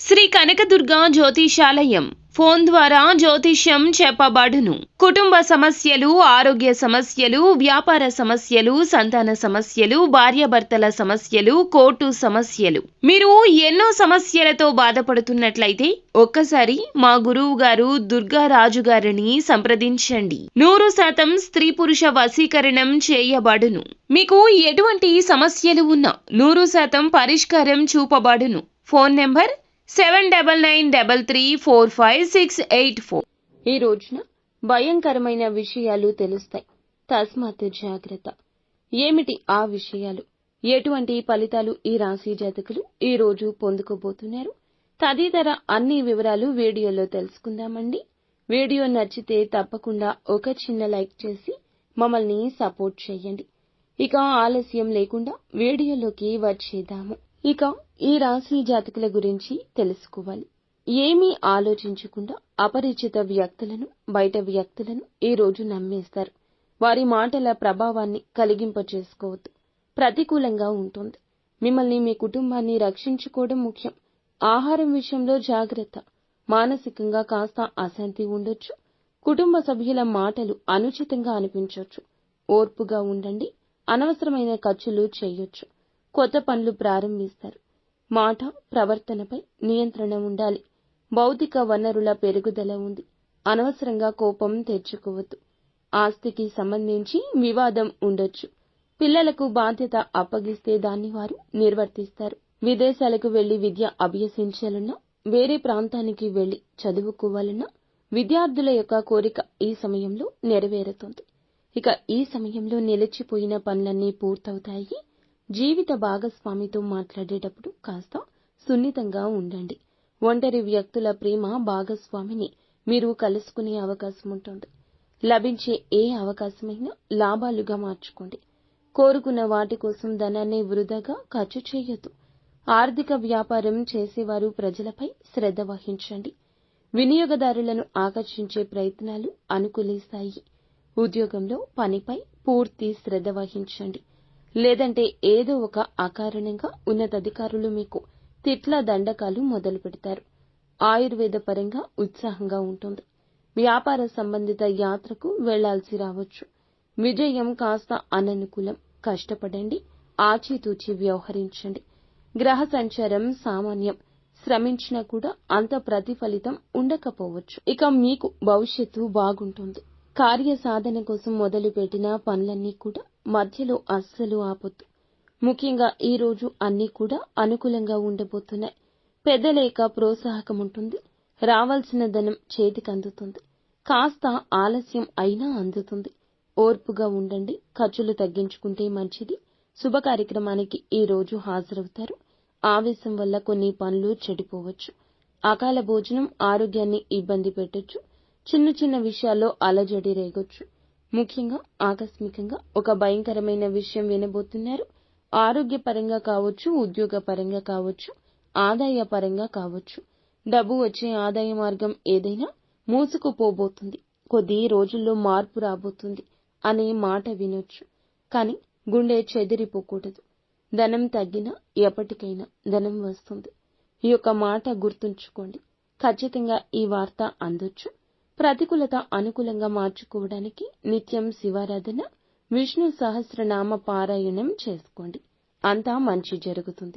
Shri Kanakadurga జ్యోతిషాలయం phone ద్వారా జ్యోతిష్యం చెప్పబడును. కుటుంబ సమస్యలు, ఆరోగ్య సమస్యలు, వ్యాపార సమస్యలు, సంతాన సమస్యలు, భార్యాభర్తల సమస్యలు, కోర్టు సమస్యలు. మీరు ఎన్నో సమస్యలతో బాధపడుతున్నట్లయితే ఒక్కసారి మా గురువు గారు దుర్గారాజు గారిని సంప్రదించండి. 100% స్త్రీ పురుష వశీకరణం చేయబడును. మీకు ఎటువంటి సమస్యలు ఉన్నా 100% పరిష్కారం చూపబడును. Phone number 7993345684. ఈ రోజున భయంకరమైన విషయాలు తెలుస్తాయి. తస్మాత్ జాగ్రత్త. ఏమిటి ఆ విషయాలు? ఎటువంటి ఫలితాలు ఈ రాశి జాతకులు ఈ రోజు పొందుకోబోతున్నారు? తదితర అన్ని వివరాలు వీడియోలో తెలుసుకుందామండి. వీడియో నచ్చితే తప్పకుండా ఒక చిన్న లైక్ చేసి మమ్మల్ని సపోర్ట్ చేయండి. ఇక ఆలస్యం లేకుండా వీడియోలోకి వచ్చేద్దాము. ఇక ఈ రాశి జాతకుల గురించి తెలుసుకోవాలి. ఏమీ ఆలోచించకుండా అపరిచిత వ్యక్తులను, బయట వ్యక్తులను ఈ రోజు నమ్మేస్తారు. వారి మాటల ప్రభావాన్ని కలిగింపచేసుకోవద్దు. ప్రతికూలంగా ఉంటుంది. మిమ్మల్ని, మీ కుటుంబాన్ని రక్షించుకోవడం ముఖ్యం. ఆహారం విషయంలో జాగ్రత్త. మానసికంగా కాస్త అశాంతి ఉండొచ్చు. కుటుంబ సభ్యుల మాటలు అనుచితంగా అనిపించొచ్చు. ఓర్పుగా ఉండండి. అనవసరమైన ఖర్చులు చేయొచ్చు. కొత్త పనులు ప్రారంభిస్తారు. మాట, ప్రవర్తనపై నియంత్రణ ఉండాలి. భౌతిక వనరుల పెరుగుదల ఉంది. అనవసరంగా కోపం తెచ్చుకోవద్దు. ఆస్తికి సంబంధించి వివాదం ఉండొచ్చు. పిల్లలకు బాధ్యత అప్పగిస్తే దాన్ని వారు నిర్వర్తిస్తారు. విదేశాలకు వెళ్లి విద్య అభ్యసించాలన్నా, వేరే ప్రాంతానికి వెళ్లి చదువుకోవాలన్నా విద్యార్థుల యొక్క కోరిక ఈ సమయంలో నెరవేరుతుంది. ఇక ఈ సమయంలో నిలిచిపోయిన పనులన్నీ పూర్తవుతాయి. జీవిత భాగస్వామితో మాట్లాడేటప్పుడు కాస్త సున్నితంగా ఉండండి. ఒంటరి వ్యక్తుల ప్రేమ భాగస్వామిని మీరు కలుసుకునే అవకాశం ఉంటుంది. లభించే ఏ అవకాశమైనా లాభాలుగా మార్చుకోండి. కోరుకున్న వాటి కోసం ధనాన్ని వృధాగా ఖర్చు చేయొద్దు. ఆర్థిక వ్యాపారం చేసేవారు ప్రజలపై శ్రద్ధ వహించండి. వినియోగదారులను ఆకర్షించే ప్రయత్నాలు అనుకూలిస్తాయి. ఉద్యోగంలో పనిపై పూర్తి శ్రద్ధ వహించండి. లేదంటే ఏదో ఒక అకారణంగా ఉన్నతాధికారులు మీకు తిట్ల దండకాలు మొదలు పెడతారు. ఆయుర్వేద పరంగా ఉత్సాహంగా ఉంటుంది. వ్యాపార సంబంధిత యాత్రకు వెళ్లాల్సి రావచ్చు. విజయం కాస్త అననుకూలం. కష్టపడండి. ఆచితూచి వ్యవహరించండి. గ్రహ సంచారం సామాన్యం. శ్రమించినా కూడా అంత ప్రతిఫలితం ఉండకపోవచ్చు. ఇక మీకు భవిష్యత్తు బాగుంటుంది. కార్య సాధన కోసం మొదలుపెట్టిన పనులన్నీ కూడా మధ్యలో అస్సలు ఆపొద్దు. ముఖ్యంగా ఈ రోజు అన్నీ కూడా అనుకూలంగా ఉండబోతున్నాయి. పెద్దల యొక్క ప్రోత్సాహకం ఉంటుంది. రావాల్సిన ధనం చేతికి అందుతుంది. కాస్త ఆలస్యం అయినా అందుతుంది. ఓర్పుగా ఉండండి. ఖర్చులు తగ్గించుకుంటే మంచిది. శుభ కార్యక్రమానికి ఈ రోజు హాజరవుతారు. ఆవేశం వల్ల కొన్ని పనులు చెడిపోవచ్చు. అకాల భోజనం ఆరోగ్యాన్ని ఇబ్బంది పెట్టొచ్చు. చిన్న చిన్న విషయాల్లో అలజడి రేగొచ్చు. ముఖ్యంగా ఆకస్మికంగా ఒక భయంకరమైన విషయం వినబోతున్నారు. ఆరోగ్యపరంగా కావచ్చు, ఉద్యోగ పరంగా కావచ్చు, ఆదాయ పరంగా కావచ్చు. డబ్బు వచ్చే ఆదాయ మార్గం ఏదైనా మూసుకుపోబోతుంది. కొద్ది రోజుల్లో మార్పు రాబోతుంది అనే మాట వినొచ్చు. కానీ గుండె చెదిరిపోకూడదు. ధనం తగ్గినా ఎప్పటికైనా ధనం వస్తుంది. ఈ యొక్క మాట గుర్తుంచుకోండి. ఖచ్చితంగా ఈ వార్త అందొచ్చు. ప్రతికూలత అనుకూలంగా మార్చుకోవడానికి నిత్యం శివారాధన, విష్ణు సహస్రనామ పారాయణం చేసుకోండి. అంతా మంచి జరుగుతుంది.